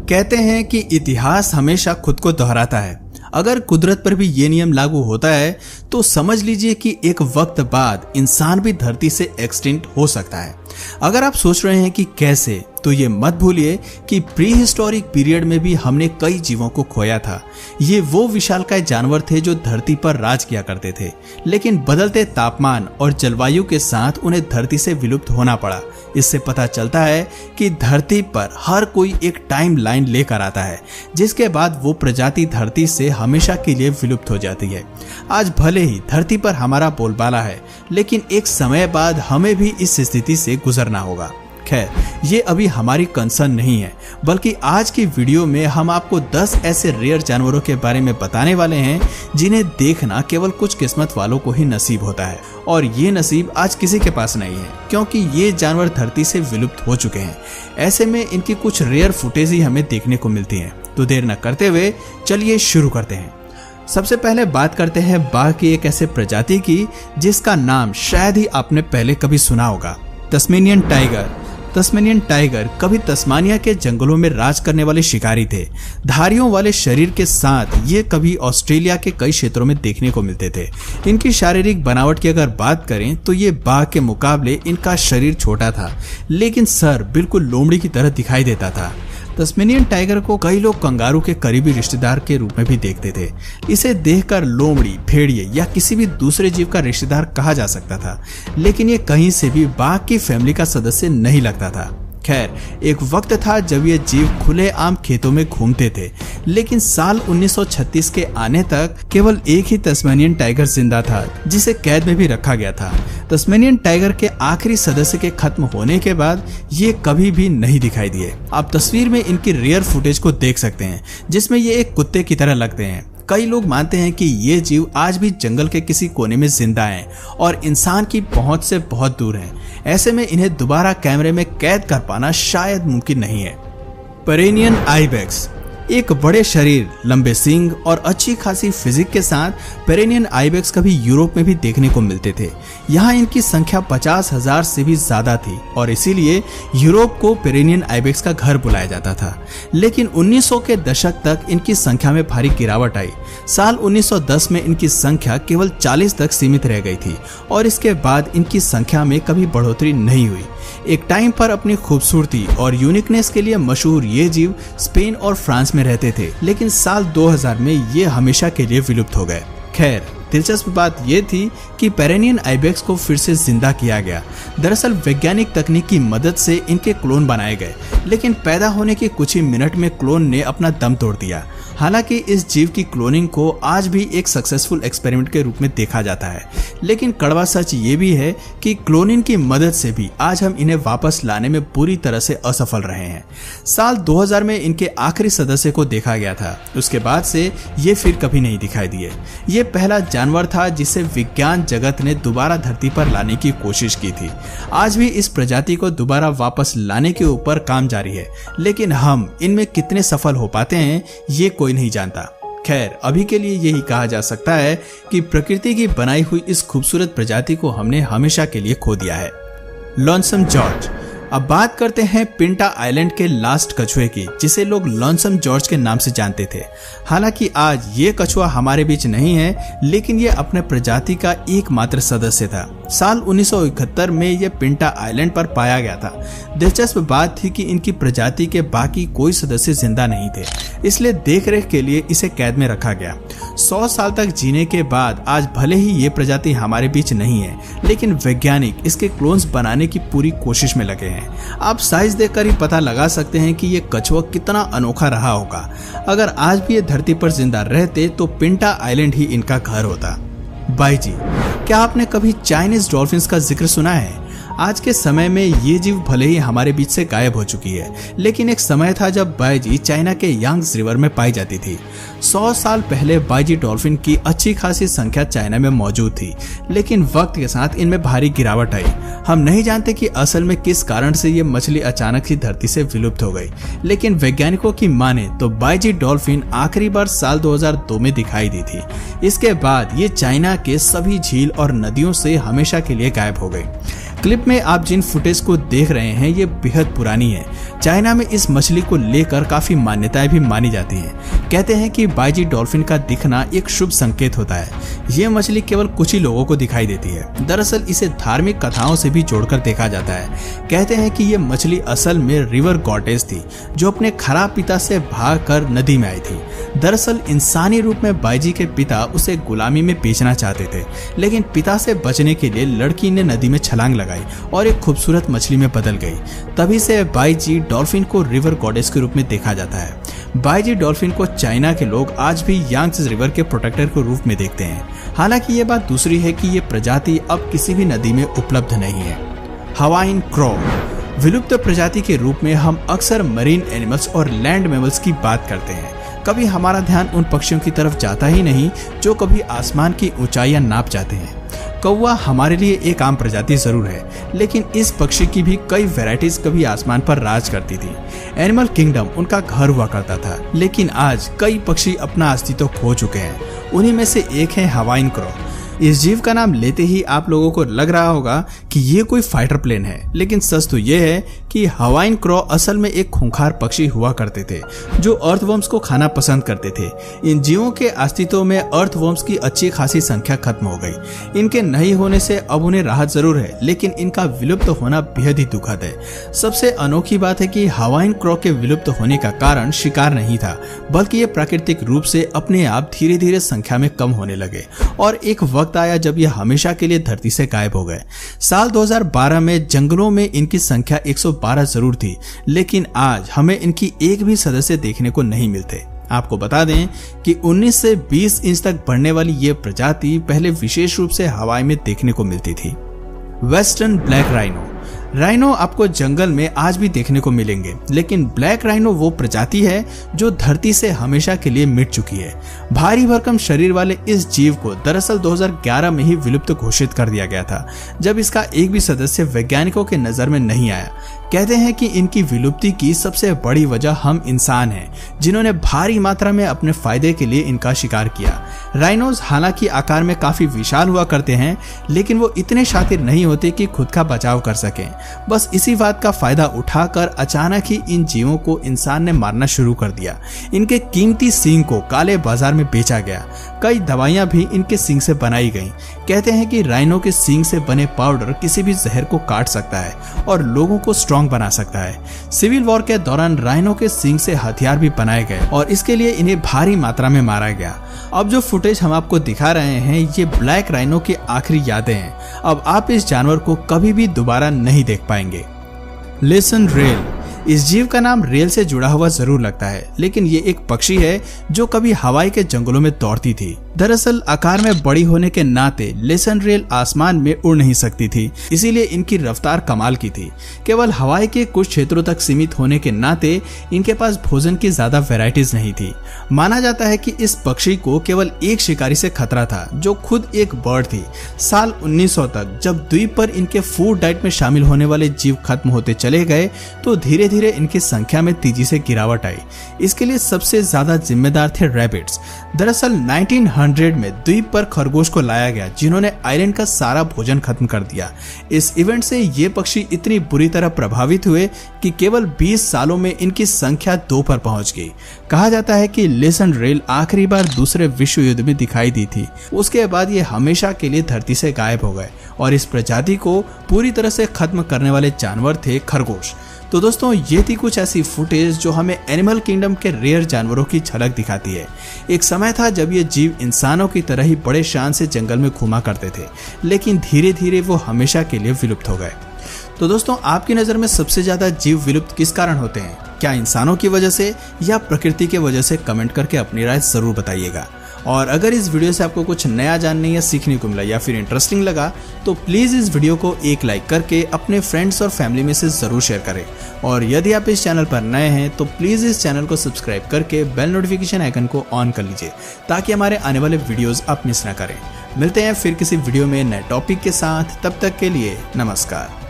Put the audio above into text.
कहते हैं कि इतिहास हमेशा खुद को दोहराता है। अगर कुदरत पर भी ये नियम लागू होता है तो समझ लीजिए कि एक वक्त बाद इंसान भी धरती से एक्सटिंक्ट हो सकता है। अगर आप सोच रहे हैं कि कैसे, तो ये मत भूलिए कि प्री हिस्टोरिक पीरियड में भी हमने कई जीवों को खोया था। ये वो विशालकाय जानवर थे जो धरती पर राज किया करते थे, लेकिन बदलते तापमान और जलवायु के साथ उन्हें धरती से विलुप्त होना पड़ा। इससे पता चलता है कि धरती पर हर कोई एक टाइम लाइन लेकर आता है, जिसके बाद वो प्रजाति धरती से हमेशा के लिए विलुप्त हो जाती है। आज भले ही धरती पर हमारा बोलबाला है, लेकिन एक समय बाद हमें भी इस स्थिति से गुजरना होगा। खैर, ये अभी हमारी कंसर्न नहीं है, बल्कि आज की वीडियो में हम आपको 10 ऐसे रेयर जानवरों के बारे में बताने वाले हैं जिन्हें देखना केवल कुछ किस्मत वालों को ही नसीब होता है, और ये नसीब आज किसी के पास नहीं है, क्योंकि ये जानवर धरती से विलुप्त हो चुके हैं। ऐसे में इनकी कुछ रेयर फुटेज ही हमें देखने को मिलती है। तो देर न करते हुए चलिए शुरू करते हैं। सबसे पहले बात करते हैं बाघ की एक ऐसे प्रजाति की जिसका नाम शायद ही आपने पहले कभी सुना होगा, तस्मेनियन टाइगर। तस्मेनियन टाइगर कभी तस्मानिया के जंगलों में राज करने वाले शिकारी थे। धारियों वाले शरीर के साथ ये कभी ऑस्ट्रेलिया के कई क्षेत्रों में देखने को मिलते थे। इनकी शारीरिक बनावट की अगर बात करें तो ये बाघ के मुकाबले इनका शरीर छोटा था, लेकिन सर बिल्कुल लोमड़ी की तरह दिखाई देता था। तस्मेनियन टाइगर को कई लोग कंगारू के करीबी रिश्तेदार के रूप में भी देखते थे। इसे देखकर लोमड़ी, भेड़िए या किसी भी दूसरे जीव का रिश्तेदार कहा जा सकता था, लेकिन ये कहीं से भी बाघ की फैमिली का सदस्य नहीं लगता था। खैर, एक वक्त था जब ये जीव खुले आम खेतों में घूमते थे, लेकिन साल 1936 के आने तक केवल एक ही तस्मेनियन टाइगर जिंदा था, जिसे कैद में भी रखा गया था। तस्मेनियन टाइगर के आखिरी सदस्य के खत्म होने के बाद ये कभी भी नहीं दिखाई दिए। आप तस्वीर में इनकी रेयर फुटेज को देख सकते हैं, जिसमें ये एक कुत्ते की तरह लगते हैं। कई लोग मानते हैं कि ये जीव आज भी जंगल के किसी कोने में जिंदा हैं और इंसान की पहुंच से बहुत दूर हैं। ऐसे में इन्हें दोबारा कैमरे में कैद कर पाना शायद मुमकिन नहीं है। पेरेनियन आइबेक्स एक बड़े शरीर, लंबे सींग और अच्छी खासी फिजिक के साथ पेरेनियन आइबेक्स कभी यूरोप में भी देखने को मिलते थे। यहाँ इनकी संख्या 50,000 से भी ज्यादा थी और इसीलिए यूरोप को पेरेनियन आइबेक्स का घर बुलाया जाता था। लेकिन 1900 के दशक तक इनकी संख्या में भारी गिरावट आई। साल 1910 में इनकी संख्या केवल 40 तक सीमित रह गई थी और इसके बाद इनकी संख्या में कभी बढ़ोतरी नहीं हुई। एक टाइम पर अपनी खूबसूरती और यूनिकनेस के लिए मशहूर ये जीव स्पेन और फ्रांस में रहते थे, लेकिन साल 2000 में ये हमेशा के लिए विलुप्त हो गए। खैर, दिलचस्प बात यह थी कि पेरेनियन आइबेक्स को फिर से जिंदा किया गया। दरअसल वैज्ञानिक तकनीक की मदद से इनके क्लोन बनाए गए, लेकिन पैदा होने के कुछ ही मिनट में क्लोन ने अपना दम तोड़ दिया। हालांकि इस जीव की क्लोनिंग को आज भी एक सक्सेसफुल एक्सपेरिमेंट के रूप में देखा जाता है, लेकिन कड़वा सच ये भी है कि क्लोनिंग की मदद से भी आज हम इन्हें वापस लाने में पूरी तरह से असफल रहे हैं। साल 2000 में इनके आखिरी सदस्य को देखा गया था। उसके बाद से ये फिर कभी नहीं दिखाई दिए। ये पहला जानवर था जिसे विज्ञान जगत ने दोबारा धरती पर लाने की कोशिश की थी। आज भी इस प्रजाति को दोबारा वापस लाने के ऊपर काम जारी है, लेकिन हम इनमें कितने सफल हो पाते हैं ये कोई नहीं जानता। खैर, अभी के लिए यही कहा जा सकता है कि प्रकृति की बनाई हुई इस खूबसूरत प्रजाति को हमने हमेशा के लिए खो दिया है। लॉन्सम जॉर्ज। अब बात करते हैं पिंटा आइलैंड के लास्ट कछुए की, जिसे लोग लॉन्सम जॉर्ज के नाम से जानते थे। हालांकि आज ये कछुआ हमारे बीच नहीं है, लेकिन ये अपने प्रजाति का एकमात्र सदस्य था। साल 1971 में ये पिंटा आइलैंड पर पाया गया था। दिलचस्प बात थी कि इनकी प्रजाति के बाकी कोई सदस्य जिंदा नहीं थे, इसलिए देखरेख के लिए इसे कैद में रखा गया। 100 साल तक जीने के बाद आज भले ही ये प्रजाति हमारे बीच नहीं है, लेकिन वैज्ञानिक इसके क्लोन्स बनाने की पूरी कोशिश में लगे हैं। आप साइज देखकर ही पता लगा सकते हैं कि ये कछुआ कितना अनोखा रहा होगा। अगर आज भी ये धरती पर जिंदा रहते तो पिंटा आइलैंड ही इनका घर होता। बाईजी, क्या आपने कभी चाइनीज डॉल्फिन्स का जिक्र सुना है? आज के समय में ये जीव भले ही हमारे बीच से गायब हो चुकी है, लेकिन एक समय था जब बाईजी चाइना के यांग्स रिवर में पाई जाती थी। 100 साल पहले बाईजी डॉल्फिन की अच्छी खासी संख्या चाइना में मौजूद थी, लेकिन वक्त के साथ इनमें भारी गिरावट आई। हम नहीं जानते कि असल में किस कारण से ये मछली अचानक ही धरती से विलुप्त हो गई, लेकिन वैज्ञानिकों की माने तो बाईजी डॉल्फिन आखिरी बार साल 2002 में दिखाई दी थी। इसके बाद ये चाइना के सभी झील और नदियों से हमेशा के लिए गायब हो गई। क्लिप में आप जिन फुटेज को देख रहे हैं ये बेहद पुरानी है। चाइना में इस मछली को लेकर काफी मान्यताएं भी मानी जाती हैं। कहते हैं कि बाईजी डॉल्फिन का दिखना एक शुभ संकेत होता है। ये मछली केवल कुछ ही लोगों को दिखाई देती है। दरअसल इसे धार्मिक कथाओं से भी जोड़कर देखा जाता है। कहते हैं कि ये मछली असल में रिवर गॉडेस थी जो अपने खराब पिता से भागकर नदी में आई थी। दरअसल इंसानी रूप में बाईजी के पिता उसे गुलामी में बेचना चाहते थे, लेकिन पिता से बचने के लिए लड़की ने नदी में छलांग लगाई और एक खूबसूरत मछली में बदल गई। तभी से बाईजी डॉल्फिन को रिवर गॉडेस के रूप में देखा जाता है। बाईजी डॉल्फिन को चाइना के लोग आज भी यांगत्से रिवर के प्रोटेक्टर के रूप में देखते हैं। हालांकि ये बात दूसरी है कि ये प्रजाति अब किसी भी नदी में उपलब्ध नहीं है। हवाइन क्रो विलुप्त प्रजाति के रूप में हम अक्सर मरीन एनिमल्स और लैंड मैमल्स की बात करते हैं। कभी हमारा ध्यान उन पक्षियों की तरफ जाता ही नहीं जो कभी आसमान की ऊंचाइयां नाप जाते हैं। कौवा हमारे लिए एक आम प्रजाति जरूर है, लेकिन इस पक्षी की भी कई वैरायटीज कभी आसमान पर राज करती थी। एनिमल किंगडम उनका घर हुआ करता था, लेकिन आज कई पक्षी अपना अस्तित्व खो चुके हैं। उन्हीं में से एक है हवाइन क्रो। इस जीव का नाम लेते ही आप लोगों को लग रहा होगा कि ये कोई फाइटर प्लेन है, लेकिन सच तो ये है कि हवाइन क्रो असल में एक खूंखार पक्षी हुआ करते थे जो अर्थवर्म्स को खाना पसंद करते थे। इन जीवों के अस्तित्व में अर्थवर्म्स की अच्छी खासी संख्या खत्म हो गई। इनके नहीं होने से अब उन्हें राहत जरूर है, लेकिन इनका विलुप्त होना बेहद ही दुखद है। सबसे अनोखी बात है कि हवाइन क्रो के विलुप्त होने का कारण शिकार नहीं था, बल्कि ये प्राकृतिक रूप से अपने आप धीरे धीरे संख्या में कम होने लगे और एक वक्त आया जब ये हमेशा के लिए धरती से गायब हो गए। साल 2012 में जंगलों में इनकी संख्या 112 जरूर थी, लेकिन आज हमें इनकी एक भी सदस्य देखने को नहीं मिलते। आपको बता दें कि 19 से 20 इंच तक बढ़ने वाली ये प्रजाति पहले विशेष रूप से हवाई में देखने को मिलती थी। वेस्टर्न ब्लैक राइनो आपको जंगल में आज भी देखने को मिलेंगे, लेकिन ब्लैक राइनो वो प्रजाति है जो धरती से हमेशा के लिए मिट चुकी है। भारी भरकम शरीर वाले इस जीव को दरअसल 2011 में ही विलुप्त घोषित कर दिया गया था, जब इसका एक भी सदस्य वैज्ञानिकों के नजर में नहीं आया। कहते हैं कि इनकी विलुप्ति की सबसे बड़ी वजह हम इंसान हैं, जिन्होंने भारी मात्रा में अपने फायदे के लिए इनका शिकार किया। राइनोज हालांकि आकार में काफी विशाल हुआ करते हैं, लेकिन वो इतने शातिर नहीं होते कि खुद का बचाव कर सकें। बस इसी बात का फायदा उठाकर अचानक ही इन जीवों को इंसान ने मारना शुरू कर दिया। इनके कीमती सींग को काले बाजार में बेचा गया। कई दवाइयां भी इनके सींग से बनाई गईं। कहते हैं कि राइनो के सींग से बने पाउडर किसी भी जहर को काट सकता है और लोगों को स्ट्रॉन्ग बना सकता है। सिविल वॉर के दौरान राइनो के सींग से हथियार भी बनाए गए और इसके लिए इन्हें भारी मात्रा में मारा गया। अब जो फुटेज हम आपको दिखा रहे हैं ये ब्लैक राइनो की आखिरी यादें हैं। अब आप इस जानवर को कभी भी दोबारा नहीं देख पाएंगे। लेसन रेल इस जीव का नाम रेल से जुड़ा हुआ जरूर लगता है, लेकिन ये एक पक्षी है जो कभी हवाई के जंगलों में दौड़ती थी। दरअसल आकार में बड़ी होने के नाते लेसन रेल आसमान में उड़ नहीं सकती थी, इसीलिए इनकी रफ्तार कमाल की थी। केवल हवाई के कुछ क्षेत्रों तक सीमित होने के नाते इनके पास भोजन की ज्यादा वैरायटीज नहीं थी। माना जाता है कि इस पक्षी को केवल एक शिकारी से खतरा था, जो खुद एक बर्ड थी। साल 1900 तक जब द्वीप पर इनके फूड डाइट में शामिल होने वाले जीव खत्म होते चले गए, तो धीरे धीरे इनकी संख्या में तेजी से गिरावट आई। इसके लिए सबसे ज्यादा जिम्मेदार थे रैबिट्स। दरअसल 1900 में द्वीप पर खरगोश को लाया गया, जिन्होंने आइलैंड का सारा भोजन खत्म कर दिया। इस इवेंट से ये पक्षी इतनी बुरी तरह प्रभावित हुए कि केवल 20 सालों में इनकी संख्या 2 पर पहुंच गई। कहा जाता है कि लेसन रेल आखिरी बार दूसरे विश्व युद्ध में दिखाई दी थी। उसके बाद ये हमेशा के लिए धरती से गायब हो गए और इस प्रजाति को पूरी तरह से खत्म करने वाले जानवर थे खरगोश। तो दोस्तों ये थी कुछ ऐसी फुटेज जो हमें एनिमल किंगडम के रेयर जानवरों की झलक दिखाती है। एक समय था जब ये जीव इंसानों की तरह ही बड़े शान से जंगल में घूमा करते थे, लेकिन धीरे धीरे वो हमेशा के लिए विलुप्त हो गए। तो दोस्तों आपकी नज़र में सबसे ज़्यादा जीव विलुप्त किस कारण होते हैं? क्या इंसानों की वजह से या प्रकृति की वजह से? कमेंट करके अपनी राय ज़रूर बताइएगा। और अगर इस वीडियो से आपको कुछ नया जानने या सीखने को मिला या फिर इंटरेस्टिंग लगा तो प्लीज़ इस वीडियो को एक लाइक करके अपने फ्रेंड्स और फैमिली में से ज़रूर शेयर करें। और यदि आप इस चैनल पर नए हैं तो प्लीज़ इस चैनल को सब्सक्राइब करके बेल नोटिफिकेशन आइकन को ऑन कर लीजिए, ताकि हमारे आने वाले वीडियोज़ आप मिस ना करें। मिलते हैं फिर किसी वीडियो में नए टॉपिक के साथ, तब तक के लिए नमस्कार।